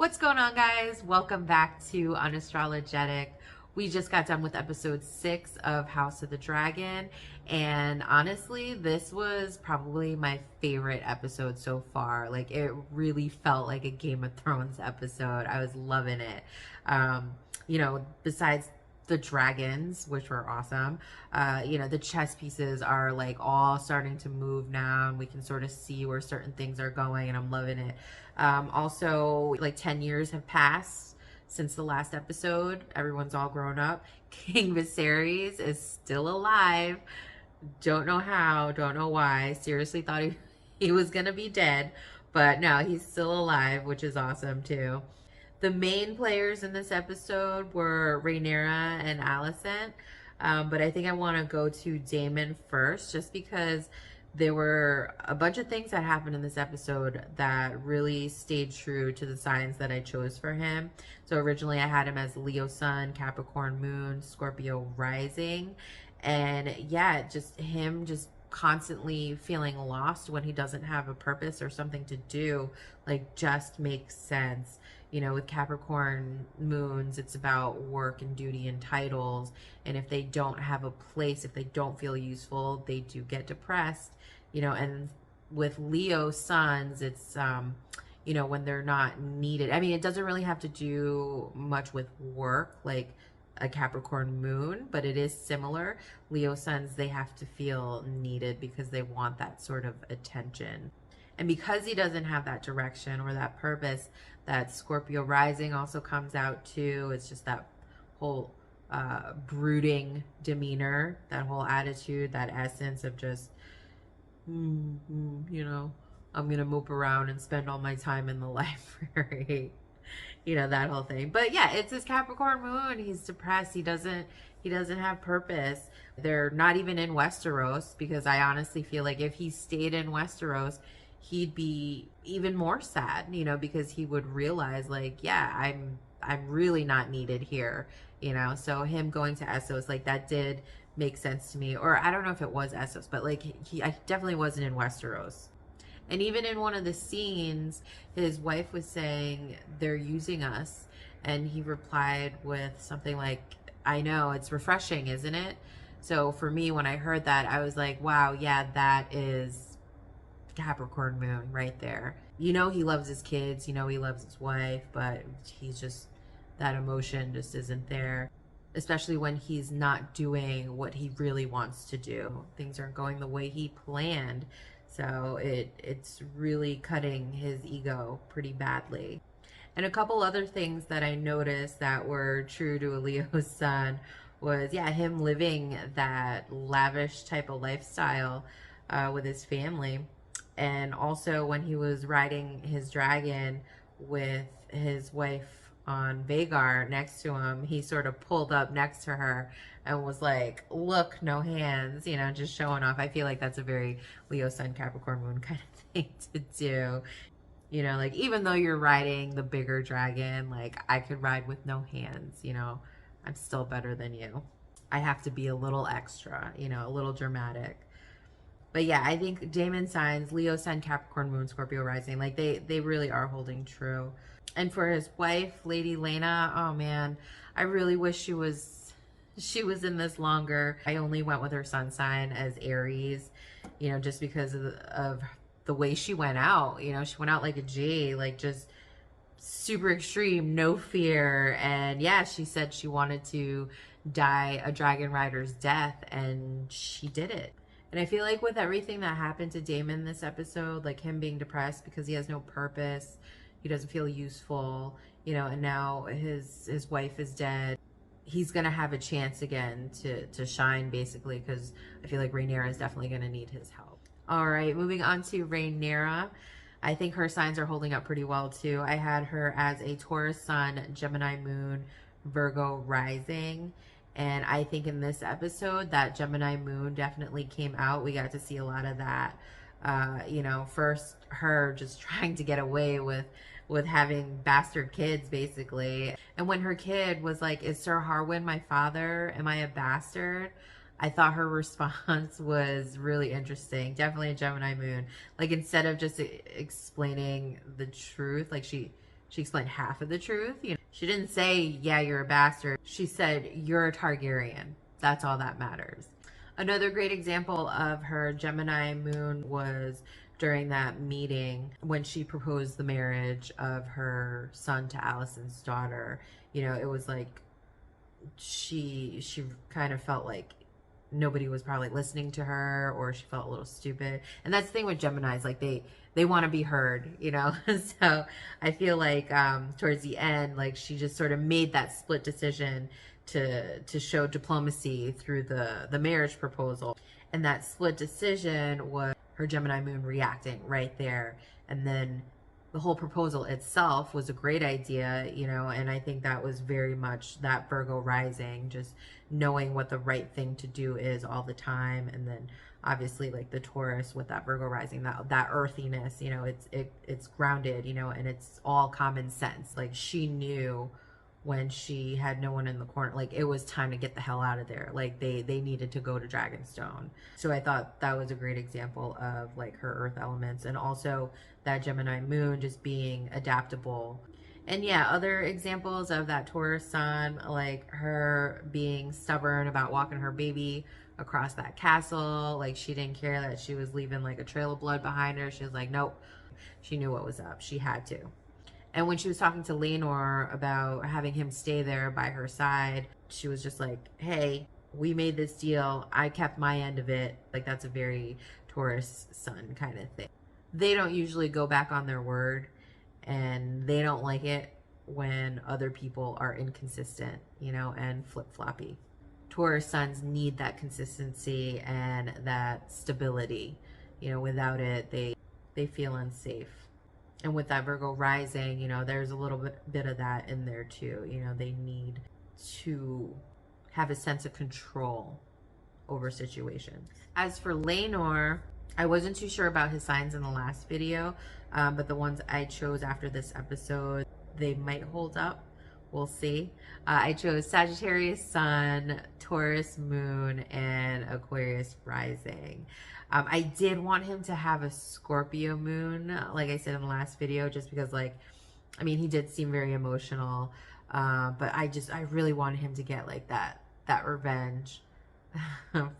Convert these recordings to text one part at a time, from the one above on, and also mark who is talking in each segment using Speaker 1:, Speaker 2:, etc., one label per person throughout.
Speaker 1: What's going on, guys? Welcome back to Unastrologetic. We just got done with episode 6 of House of the Dragon, and honestly, this was probably my favorite episode so far. Like, it really felt like a Game of Thrones episode. I was loving it. Besides the dragons, which were awesome, the chess pieces are like all starting to move now, and we can sort of see where certain things are going, and I'm loving it. Also, like 10 years have passed since the last episode. Everyone's all grown up. King Viserys is still alive. Don't know how, don't know why. Seriously thought he was gonna be dead, but no, he's still alive, which is awesome too. The main players in this episode were Rhaenyra and Alicent, but I think I want to go to Daemon first, just because there were a bunch of things that happened in this episode that really stayed true to the signs that I chose for him. So originally I had him as Leo Sun, Capricorn Moon, Scorpio Rising, and yeah, just him just constantly feeling lost when he doesn't have a purpose or something to do, like, just makes sense. With Capricorn moons, it's about work and duty and titles. And if they don't have a place, if they don't feel useful, they do get depressed. And with Leo suns, it's, when they're not needed. I mean, it doesn't really have to do much with work, like a Capricorn moon, but it is similar. Leo suns, they have to feel needed because they want that sort of attention. And because he doesn't have that direction or that purpose, that Scorpio rising also comes out too. It's just that whole brooding demeanor, that whole attitude, that essence of just, I'm going to mope around and spend all my time in the library. That whole thing. But yeah, it's his Capricorn moon. He's depressed. He doesn't have purpose. They're not even in Westeros, because I honestly feel like if he stayed in Westeros, he'd be even more sad, because he would realize, like, yeah, I'm really not needed here, So him going to Essos, like, that did make sense to me. Or I don't know if it was Essos, but like I definitely wasn't in Westeros. And even in one of the scenes, his wife was saying, they're using us. And he replied with something like, I know, it's refreshing, isn't it? So for me, when I heard that, I was like, wow, yeah, that is Capricorn moon right there. He loves his kids, he loves his wife, but he's just, that emotion just isn't there. Especially when he's not doing what he really wants to do. Things aren't going the way he planned. So it's really cutting his ego pretty badly. And a couple other things that I noticed that were true to a Leo's son was, yeah, him living that lavish type of lifestyle with his family. And also when he was riding his dragon with his wife on Vhagar next to him, he sort of pulled up next to her and was like, look, no hands, just showing off. I feel like that's a very Leo Sun Capricorn moon kind of thing to do. Like, even though you're riding the bigger dragon, like, I could ride with no hands, I'm still better than you. I have to be a little extra, a little dramatic. But yeah, I think Daemon signs, Leo Sun, Capricorn moon, Scorpio rising, like, they really are holding true. And for his wife, Lady Laena, oh man, I really wish she was in this longer. I only went with her sun sign as Aries, just because of the way she went out. She went out like a G, like, just super extreme, no fear. And yeah, she said she wanted to die a dragon rider's death, and she did it. And I feel like with everything that happened to Daemon this episode, like him being depressed because he has no purpose, he doesn't feel useful, and now his wife is dead, he's gonna have a chance again to shine, basically, because I feel like Rhaenyra is definitely gonna need his help. All right, moving on to Rhaenyra. I think her signs are holding up pretty well too. I had her as a Taurus sun, Gemini moon, Virgo rising. And I think in this episode, that Gemini moon definitely came out. We got to see a lot of that. First her just trying to get away with having bastard kids, basically. And when her kid was like, is Sir Harwin my father? Am I a bastard? I thought her response was really interesting. Definitely a Gemini moon. Like, instead of just explaining the truth, like, she She explained half of the truth. You know, she didn't say, yeah, you're a bastard. She said, you're a Targaryen. That's all that matters. Another great example of her Gemini moon was during that meeting when she proposed the marriage of her son to Alicent's daughter. You know, it was like she kind of felt like nobody was probably listening to her, or she felt a little stupid. And that's the thing with Geminis, like they want to be heard, you know. So I feel like towards the end, like she just sort of made that split decision to show diplomacy through the marriage proposal. And that split decision was her Gemini moon reacting right there. And then the whole proposal itself was a great idea, you know, and I think that was very much that Virgo rising, just knowing what the right thing to do is all the time. And then obviously like the Taurus with that Virgo rising, that earthiness, you know, it's grounded, you know, and it's all common sense. Like she knew when she had no one in the corner, like it was time to get the hell out of there. Like they needed to go to Dragonstone. So I thought that was a great example of like her earth elements, and also that Gemini moon just being adaptable. And yeah, other examples of that Taurus sun, like her being stubborn about walking her baby across that castle. Like she didn't care that she was leaving like a trail of blood behind her. She was like, nope. She knew what was up. She had to. And when she was talking to Laenor about having him stay there by her side, she was just like, hey, we made this deal. I kept my end of it. Like that's a very Taurus sun kind of thing. They don't usually go back on their word, and they don't like it when other people are inconsistent, you know, and flip-floppy. Taurus suns need that consistency and that stability. You know, without it, they feel unsafe. And with that Virgo rising, you know, there's a little bit of that in there too. You know, they need to have a sense of control over situations. As for Laenor, I wasn't too sure about his signs in the last video, but the ones I chose after this episode, they might hold up. We'll see. I chose Sagittarius sun, Taurus moon, and Aquarius rising. I did want him to have a Scorpio moon, like I said in the last video, just because, like, I mean, he did seem very emotional, but I really wanted him to get like that revenge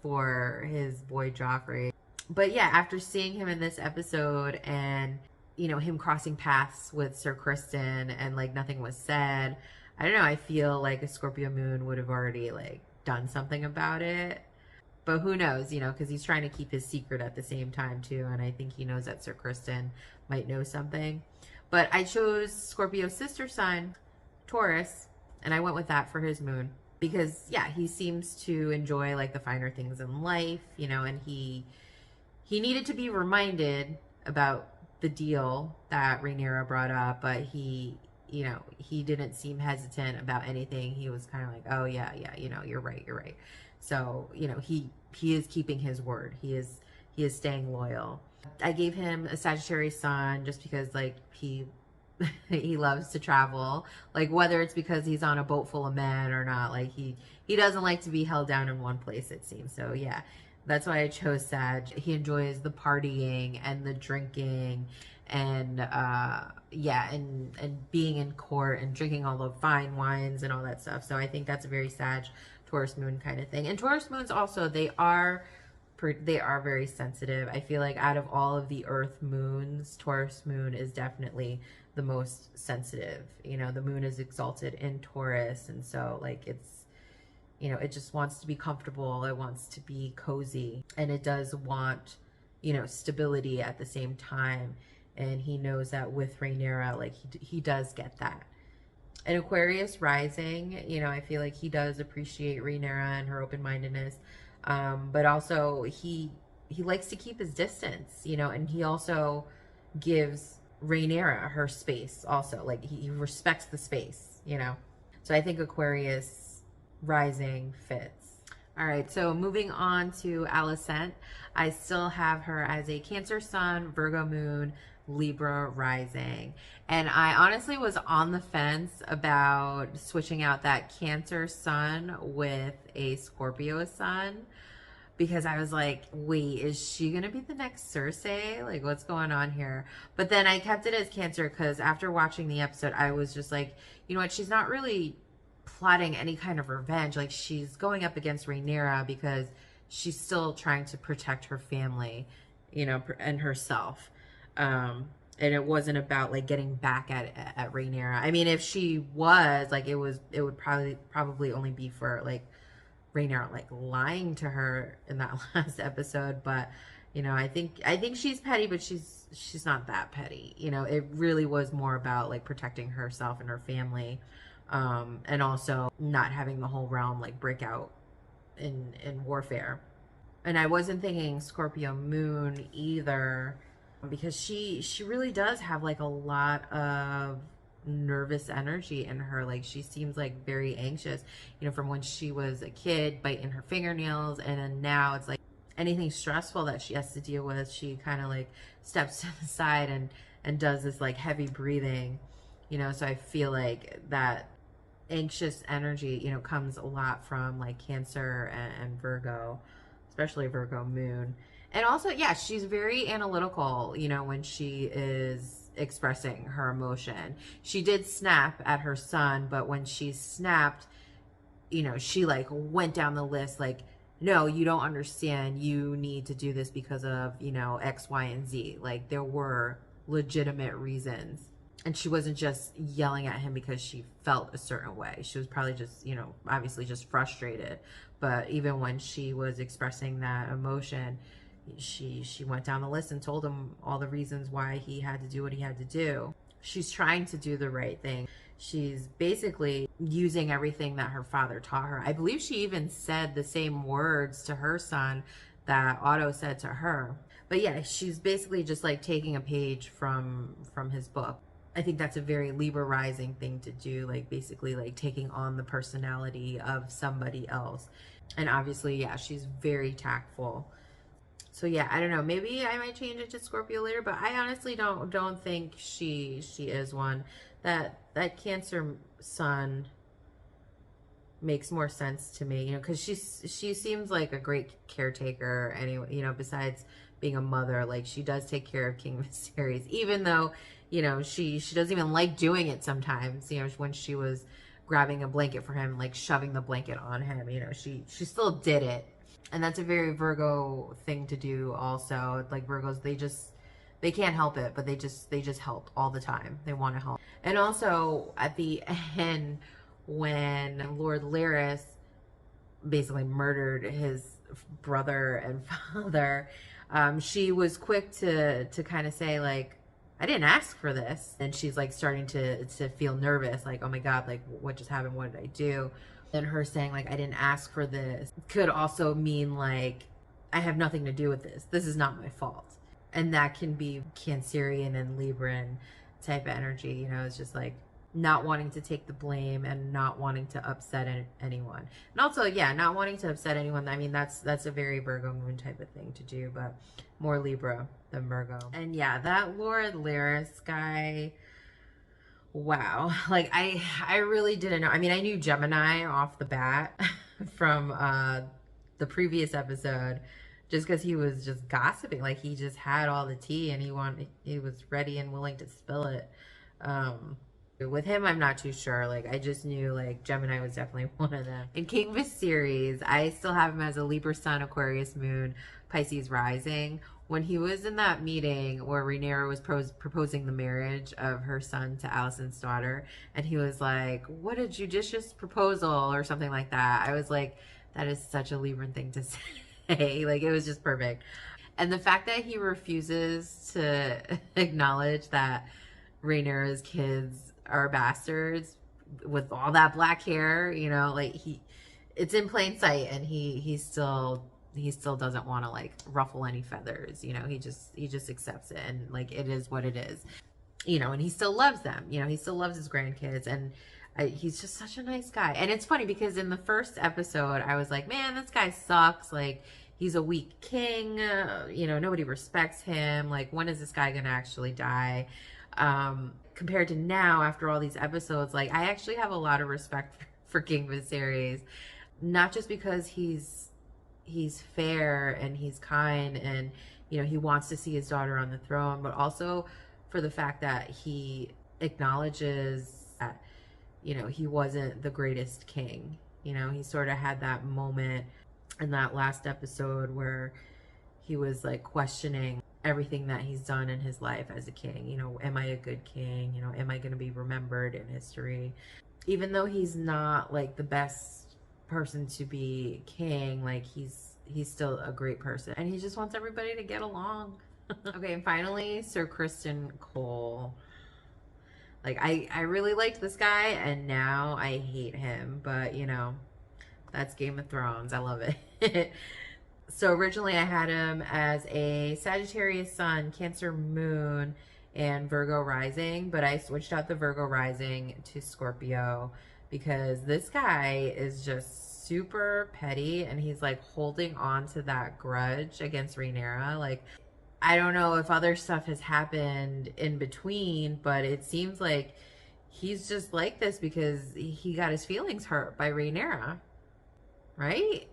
Speaker 1: for his boy Joffrey. But yeah, after seeing him in this episode and, you know, him crossing paths with Sir Criston and like nothing was said, I don't know, I feel like a Scorpio moon would have already like done something about it. But who knows, you know, because he's trying to keep his secret at the same time too. And I think he knows that Sir Criston might know something. But I chose Scorpio's sister sign, Taurus, and I went with that for his moon. Because yeah, he seems to enjoy like the finer things in life, you know, and he needed to be reminded about the deal that Rhaenyra brought up, but he, you know, he didn't seem hesitant about anything. He was kind of like, oh yeah, you know, you're right. So, you know, he is keeping his word. He is staying loyal. I gave him a Sagittarius sun just because like he loves to travel, like whether it's because he's on a boat full of men or not, like he doesn't like to be held down in one place, it seems. So yeah, that's why I chose Sag. He enjoys the partying and the drinking and yeah, and being in court and drinking all the fine wines and all that stuff. So I think that's a very Sag Taurus moon kind of thing. And Taurus moons also, they are very sensitive. I feel like out of all of the earth moons, Taurus moon is definitely the most sensitive. You know, the moon is exalted in Taurus, and so like it's, you know, it just wants to be comfortable, it wants to be cozy, and it does want, you know, stability at the same time. And he knows that with Rhaenyra, like he does get that. And Aquarius rising, you know, I feel like he does appreciate Rhaenyra and her open-mindedness, but also he likes to keep his distance, you know, and he also gives Rhaenyra her space also. Like he respects the space, you know. So I think Aquarius rising fits. All right, so moving on to Alicent. I still have her as a Cancer sun, Virgo moon, Libra rising. And I honestly was on the fence about switching out that Cancer sun with a Scorpio sun. because I was like, wait, is she gonna be the next Cersei? Like, what's going on here? But then I kept it as Cancer because after watching the episode, I was just like, you know what? She's not really plotting any kind of revenge. Like, she's going up against Rhaenyra because she's still trying to protect her family, you know, and herself. And it wasn't about like getting back at Rhaenyra. I mean, if she was like, it would probably only be for like Rhaenyra like lying to her in that last episode. But you know, I think she's petty, but she's not that petty. You know, it really was more about like protecting herself and her family, and also not having the whole realm like break out in warfare. And I wasn't thinking Scorpio Moon either, because she really does have like a lot of nervous energy in her. Like, she seems like very anxious, you know, from when she was a kid, biting her fingernails, and then now it's like anything stressful that she has to deal with, she kind of like steps to the side and does this like heavy breathing, you know. So I feel like that anxious energy, you know, comes a lot from like Cancer and Virgo, especially Virgo moon. And also, yeah, she's very analytical, you know, when she is expressing her emotion. She did snap at her son, but when she snapped, you know, she like went down the list like, no, you don't understand. You need to do this because of, you know, X, Y, and Z. Like, there were legitimate reasons. And she wasn't just yelling at him because she felt a certain way. She was probably just, you know, obviously just frustrated. But even when she was expressing that emotion, she went down the list and told him all the reasons why he had to do what he had to do. She's trying to do the right thing. She's basically using everything that her father taught her. I believe she even said the same words to her son that Otto said to her. But yeah, she's basically just like taking a page from his book. I think that's a very Libra rising thing to do, like basically like taking on the personality of somebody else. And obviously, yeah, she's very tactful. So yeah, I don't know. Maybe I might change it to Scorpio later, but I honestly don't think she is one. That Cancer sun makes more sense to me, you know, because she seems like a great caretaker anyway, you know, besides being a mother. Like, she does take care of King Viserys, even though, you know, she doesn't even like doing it sometimes. You know, when she was grabbing a blanket for him, like shoving the blanket on him, you know, she still did it. And that's a very Virgo thing to do also. Like, Virgos, they can't help it, but they just help all the time. They want to help. And also at the end, when Lord Larys basically murdered his brother and father, she was quick to kind of say like, I didn't ask for this. And she's like starting to feel nervous, like, oh my God, like what just happened? What did I do? And her saying like, I didn't ask for this could also mean like, I have nothing to do with this. This is not my fault. And that can be Cancerian and Libran type of energy. You know, it's just like not wanting to take the blame and not wanting to upset anyone. And also, yeah, not wanting to upset anyone. I mean, that's a very Virgo moon type of thing to do, but more Libra than Virgo. And yeah, that Lord Larys guy, wow. Like, I really didn't know. I mean, I knew Gemini off the bat from the previous episode, just because he was just gossiping. Like, he just had all the tea and he was ready and willing to spill it. With him, I'm not too sure. Like, I just knew like Gemini was definitely one of them. In King Viserys, I still have him as a Libra sun, Aquarius moon, Pisces rising. When he was in that meeting where Rhaenyra was proposing the marriage of her son to Alicent's daughter, and he was like, what a judicious proposal, or something like that. I was like, that is such a Libran thing to say. Like, it was just perfect. And the fact that he refuses to acknowledge that Rhaenyra's kids are bastards with all that black hair, you know, like it's in plain sight, and he still doesn't want to like ruffle any feathers, you know. He just accepts it, and like it is what it is, you know. And he still loves them, you know. He still loves his grandkids, and he's just such a nice guy. And it's funny because in the first episode I was like, man, this guy sucks. Like, he's a weak king, you know, nobody respects him. Like, when is this guy gonna actually die? Compared to now, after all these episodes, like, I actually have a lot of respect for King Viserys, not just because he's he's fair and he's kind, and you know, he wants to see his daughter on the throne, but also for the fact that he acknowledges that, you know, he wasn't the greatest king. You know, he sort of had that moment in that last episode where he was like questioning everything that he's done in his life as a king. You know, am I a good king? You know, am I going to be remembered in history? Even though he's not like the best person to be king, like he's still a great person, and he just wants everybody to get along. Okay, and finally, Sir Criston Cole. Like, I really liked this guy, and now I hate him, but you know, that's Game of Thrones. I love it. So originally I had him as a Sagittarius sun, Cancer moon, and Virgo rising, but I switched out the Virgo rising to Scorpio because this guy is just super petty, and he's like holding on to that grudge against Rhaenyra. Like, I don't know if other stuff has happened in between, but it seems like he's just like this because he got his feelings hurt by Rhaenyra, right?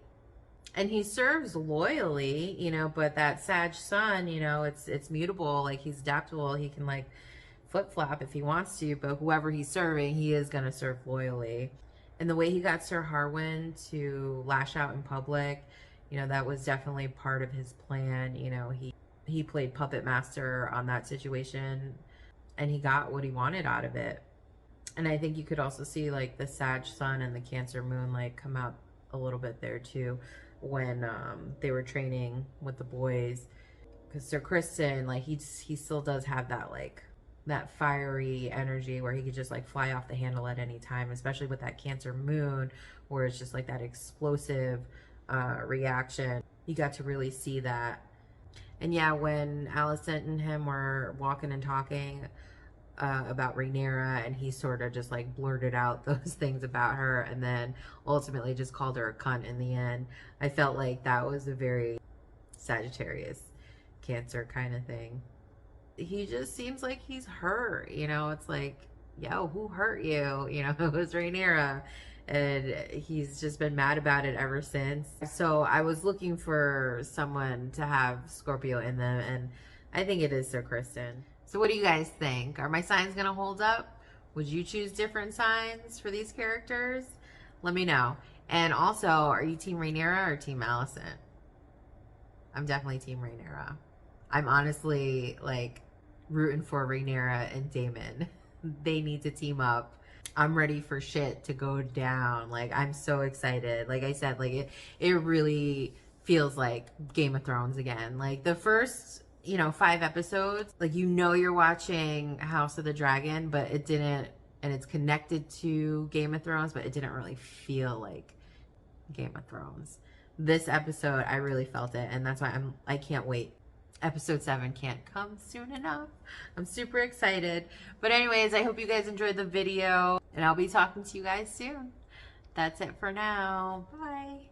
Speaker 1: And he serves loyally, you know, but that Sag sun, you know, it's mutable. Like, he's adaptable. He can like flip-flop if he wants to, but whoever he's serving, he is going to serve loyally. And the way he got Sir Harwin to lash out in public, you know, that was definitely part of his plan. You know, he played puppet master on that situation, and he got what he wanted out of it. And I think you could also see like the Sag sun and the Cancer moon like come out a little bit there too, when they were training with the boys, because Sir Criston, like he still does have that like that fiery energy where he could just like fly off the handle at any time, especially with that Cancer moon where it's just like that explosive reaction. You got to really see that. And yeah, when Alicent and him were walking and talking about Rhaenyra, and he sort of just like blurted out those things about her, and then ultimately just called her a cunt in the end. I felt like that was a very Sagittarius Cancer kind of thing. He just seems like he's hurt, you know. It's like, yo, who hurt you? You know, it was Rhaenyra, and he's just been mad about it ever since. So I was looking for someone to have Scorpio in them, and I think it is Sir Criston. So what do you guys think? Are my signs going to hold up? Would you choose different signs for these characters? Let me know. And also, are you Team Rhaenyra or Team Alicent? I'm definitely Team Rhaenyra. I'm honestly, like, rooting for Rhaenyra and Daemon. They need to team up. I'm ready for shit to go down. Like, I'm so excited. Like I said, like, it really feels like Game of Thrones again. Like, the first, you know, 5 episodes, like, you know you're watching House of the Dragon, but it didn't, and it's connected to Game of Thrones, but it didn't really feel like Game of Thrones. This episode, I really felt it, and that's why I can't wait. Episode 7 can't come soon enough. I'm super excited. But anyways, I hope you guys enjoyed the video, and I'll be talking to you guys soon. That's it for now. Bye.